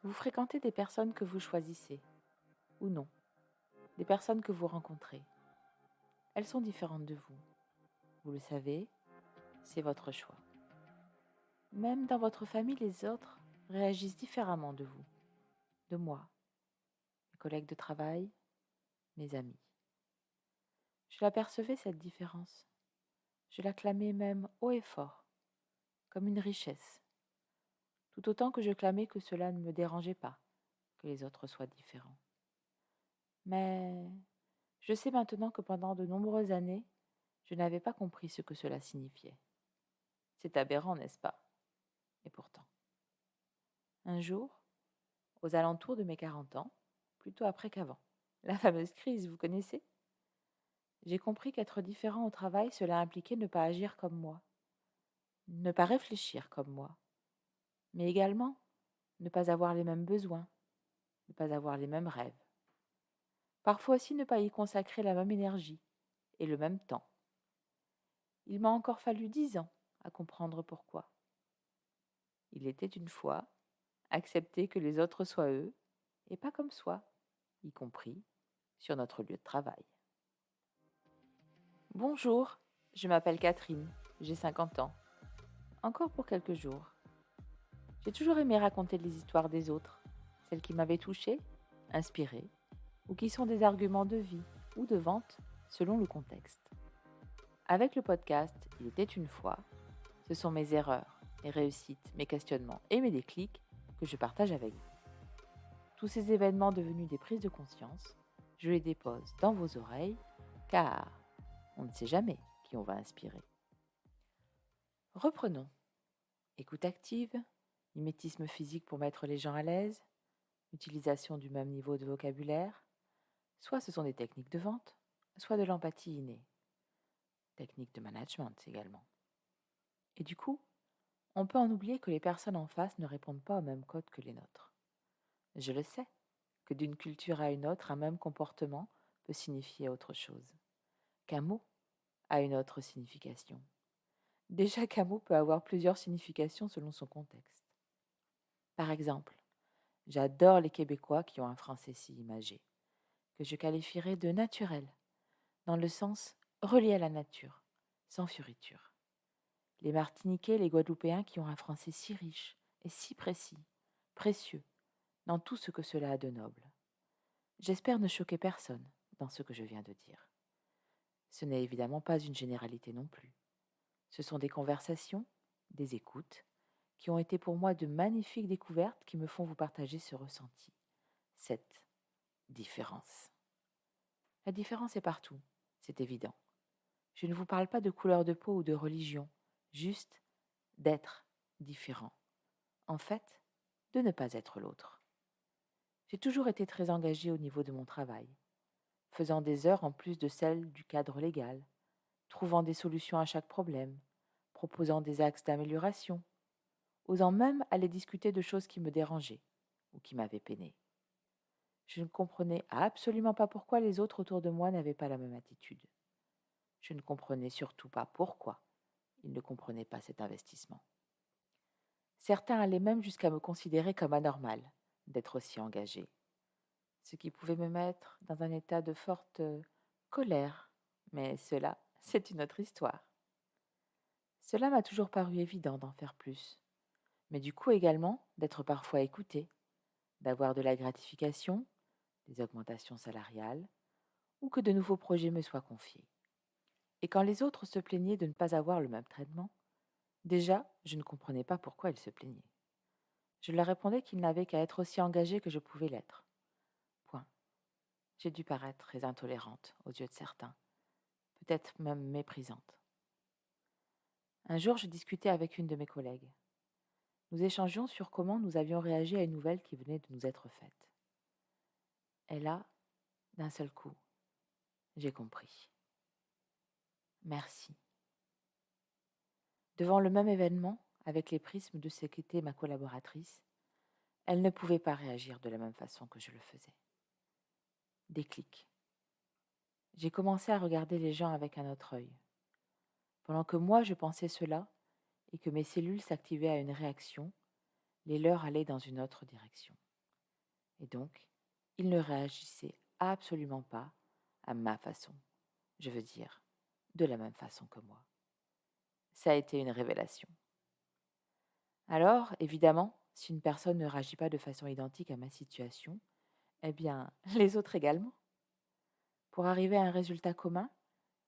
Vous fréquentez des personnes que vous choisissez, ou non, des personnes que vous rencontrez. Elles sont différentes de vous. Vous le savez, c'est votre choix. Même dans votre famille, les autres réagissent différemment de vous, de moi, mes collègues de travail, mes amis. Je l'apercevais cette différence. Je la clamais même haut et fort, comme une richesse, tout autant que je clamais que cela ne me dérangeait pas, que les autres soient différents. Mais je sais maintenant que pendant de nombreuses années, je n'avais pas compris ce que cela signifiait. C'est aberrant, n'est-ce pas? Et pourtant. Un jour, aux alentours de mes 40 ans, plutôt après qu'avant, la fameuse crise, vous connaissez? J'ai compris qu'être différent au travail, cela impliquait ne pas agir comme moi, ne pas réfléchir comme moi, mais également ne pas avoir les mêmes besoins, ne pas avoir les mêmes rêves. Parfois aussi ne pas y consacrer la même énergie et le même temps. Il m'a encore fallu 10 ans à comprendre pourquoi. Il était une fois accepter que les autres soient eux et pas comme soi, y compris sur notre lieu de travail. Bonjour, je m'appelle Catherine, j'ai 50 ans. Encore pour quelques jours. J'ai toujours aimé raconter les histoires des autres, celles qui m'avaient touchée, inspirée, ou qui sont des arguments de vie ou de vente selon le contexte. Avec le podcast Il était une fois, ce sont mes erreurs, mes réussites, mes questionnements et mes déclics que je partage avec vous. Tous ces événements devenus des prises de conscience, je les dépose dans vos oreilles, car on ne sait jamais qui on va inspirer. Reprenons. Écoute active, mimétisme physique pour mettre les gens à l'aise, utilisation du même niveau de vocabulaire, soit ce sont des techniques de vente, soit de l'empathie innée. Techniques de management également. Et du coup, on peut en oublier que les personnes en face ne répondent pas au même code que les nôtres. Je le sais, que d'une culture à une autre, un même comportement peut signifier autre chose, qu'un mot a une autre signification. Déjà qu'un mot peut avoir plusieurs significations selon son contexte. Par exemple, j'adore les Québécois qui ont un français si imagé, que je qualifierais de naturel, dans le sens relié à la nature, sans fioriture. Les Martiniquais, les Guadeloupéens qui ont un français si riche et si précis, précieux, dans tout ce que cela a de noble. J'espère ne choquer personne dans ce que je viens de dire. Ce n'est évidemment pas une généralité non plus. Ce sont des conversations, des écoutes, qui ont été pour moi de magnifiques découvertes qui me font vous partager ce ressenti, cette différence. La différence est partout, c'est évident. Je ne vous parle pas de couleur de peau ou de religion, juste d'être différent. En fait, de ne pas être l'autre. J'ai toujours été très engagée au niveau de mon travail, faisant des heures en plus de celles du cadre légal, trouvant des solutions à chaque problème, proposant des axes d'amélioration, osant même aller discuter de choses qui me dérangeaient ou qui m'avaient peiné. Je ne comprenais absolument pas pourquoi les autres autour de moi n'avaient pas la même attitude. Je ne comprenais surtout pas pourquoi ils ne comprenaient pas cet investissement. Certains allaient même jusqu'à me considérer comme anormal d'être aussi engagé, ce qui pouvait me mettre dans un état de forte colère, mais cela, c'est une autre histoire. Cela m'a toujours paru évident d'en faire plus, mais du coup également d'être parfois écouté, d'avoir de la gratification, des augmentations salariales, ou que de nouveaux projets me soient confiés. Et quand les autres se plaignaient de ne pas avoir le même traitement, déjà, je ne comprenais pas pourquoi ils se plaignaient. Je leur répondais qu'ils n'avaient qu'à être aussi engagés que je pouvais l'être. Point. J'ai dû paraître très intolérante aux yeux de certains, peut-être même méprisante. Un jour, je discutais avec une de mes collègues. Nous échangions sur comment nous avions réagi à une nouvelle qui venait de nous être faite. Et là, d'un seul coup, j'ai compris. Merci. Devant le même événement, avec les prismes de ce qu'était ma collaboratrice, elle ne pouvait pas réagir de la même façon que je le faisais. Déclic. J'ai commencé à regarder les gens avec un autre œil. Pendant que moi je pensais cela et que mes cellules s'activaient à une réaction, les leurs allaient dans une autre direction. Et donc, il ne réagissait absolument pas à ma façon, je veux dire, de la même façon que moi. Ça a été une révélation. Alors, évidemment, si une personne ne réagit pas de façon identique à ma situation, eh bien, les autres également. Pour arriver à un résultat commun,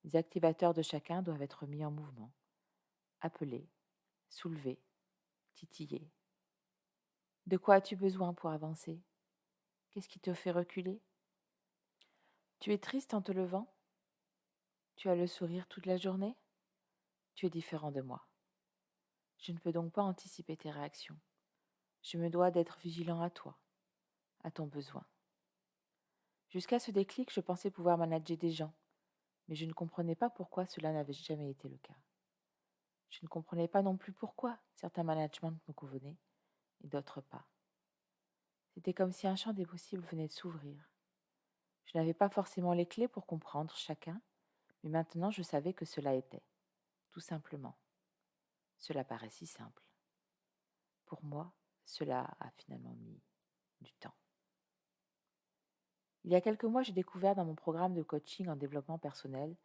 les activateurs de chacun doivent être mis en mouvement, appelés, soulevés, titillés. De quoi as-tu besoin pour avancer? Qu'est-ce qui te fait reculer? Tu es triste en te levant? Tu as le sourire toute la journée? Tu es différent de moi. Je ne peux donc pas anticiper tes réactions. Je me dois d'être vigilant à toi, à ton besoin. Jusqu'à ce déclic, je pensais pouvoir manager des gens, mais je ne comprenais pas pourquoi cela n'avait jamais été le cas. Je ne comprenais pas non plus pourquoi certains managements me convenaient et d'autres pas. C'était comme si un champ des possibles venait de s'ouvrir. Je n'avais pas forcément les clés pour comprendre chacun, mais maintenant je savais que cela était, tout simplement. Cela paraît si simple. Pour moi, cela a finalement mis du temps. Il y a quelques mois, j'ai découvert dans mon programme de coaching en développement personnel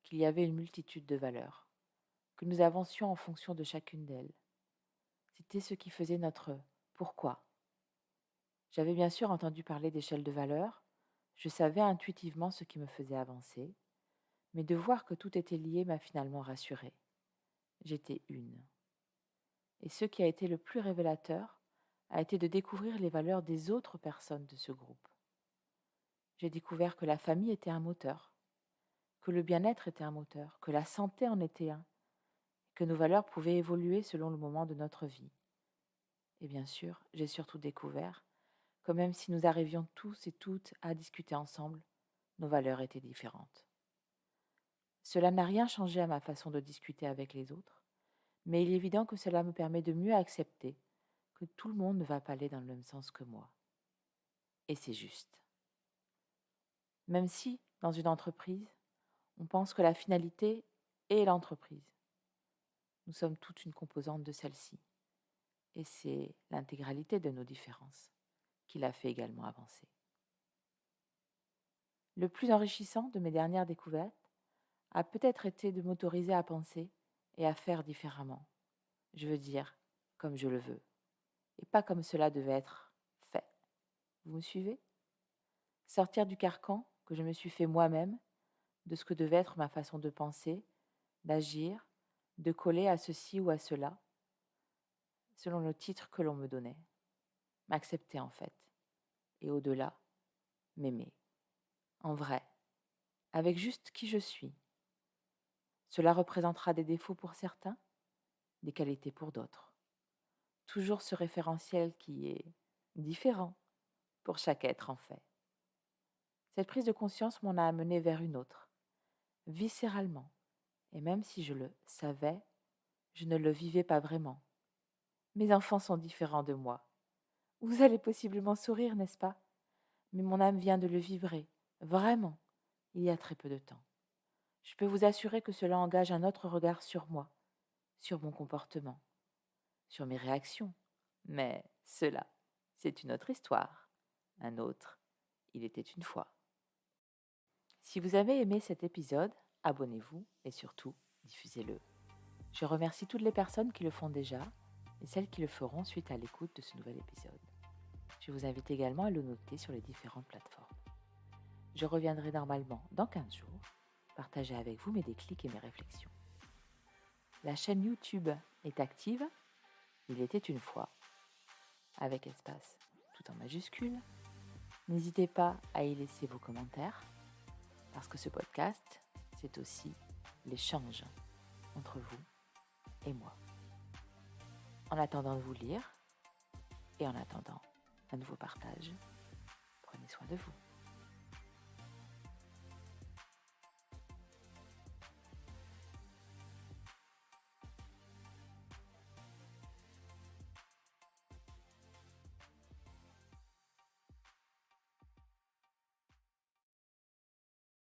qu'il y avait une multitude de valeurs, que nous avancions en fonction de chacune d'elles. C'était ce qui faisait notre pourquoi. J'avais bien sûr entendu parler d'échelle de valeurs, je savais intuitivement ce qui me faisait avancer, mais de voir que tout était lié m'a finalement rassurée. J'étais une. Et ce qui a été le plus révélateur a été de découvrir les valeurs des autres personnes de ce groupe. J'ai découvert que la famille était un moteur, que le bien-être était un moteur, que la santé en était un, que nos valeurs pouvaient évoluer selon le moment de notre vie. Et bien sûr, j'ai surtout découvert que même si nous arrivions tous et toutes à discuter ensemble, nos valeurs étaient différentes. Cela n'a rien changé à ma façon de discuter avec les autres, mais il est évident que cela me permet de mieux accepter que tout le monde ne va pas aller dans le même sens que moi. Et c'est juste. Même si, dans une entreprise, on pense que la finalité est l'entreprise, nous sommes toute une composante de celle-ci. Et c'est l'intégralité de nos différences qui l'a fait également avancer. Le plus enrichissant de mes dernières découvertes a peut-être été de m'autoriser à penser et à faire différemment. Je veux dire, comme je le veux, et pas comme cela devait être fait. Vous me suivez? Sortir du carcan que je me suis fait moi-même, de ce que devait être ma façon de penser, d'agir, de coller à ceci ou à cela, selon le titre que l'on me donnait. M'accepter en fait, et au-delà, m'aimer. En vrai, avec juste qui je suis. Cela représentera des défauts pour certains, des qualités pour d'autres. Toujours ce référentiel qui est différent pour chaque être en fait. Cette prise de conscience m'en a amené vers une autre, viscéralement, et même si je le savais, je ne le vivais pas vraiment. Mes enfants sont différents de moi. Vous allez possiblement sourire, n'est-ce pas? Mais mon âme vient de le vibrer, vraiment, il y a très peu de temps. Je peux vous assurer que cela engage un autre regard sur moi, sur mon comportement, sur mes réactions. Mais cela, c'est une autre histoire. Un autre, il était une fois. Si vous avez aimé cet épisode, abonnez-vous et surtout, diffusez-le. Je remercie toutes les personnes qui le font déjà et celles qui le feront suite à l'écoute de ce nouvel épisode. Je vous invite également à le noter sur les différentes plateformes. Je reviendrai normalement dans 15 jours, partager avec vous mes déclics et mes réflexions. La chaîne YouTube est active, il était une fois, avec espace tout en majuscule. N'hésitez pas à y laisser vos commentaires, parce que ce podcast, c'est aussi l'échange entre vous et moi. En attendant de vous lire, et en attendant un nouveau partage, prenez soin de vous.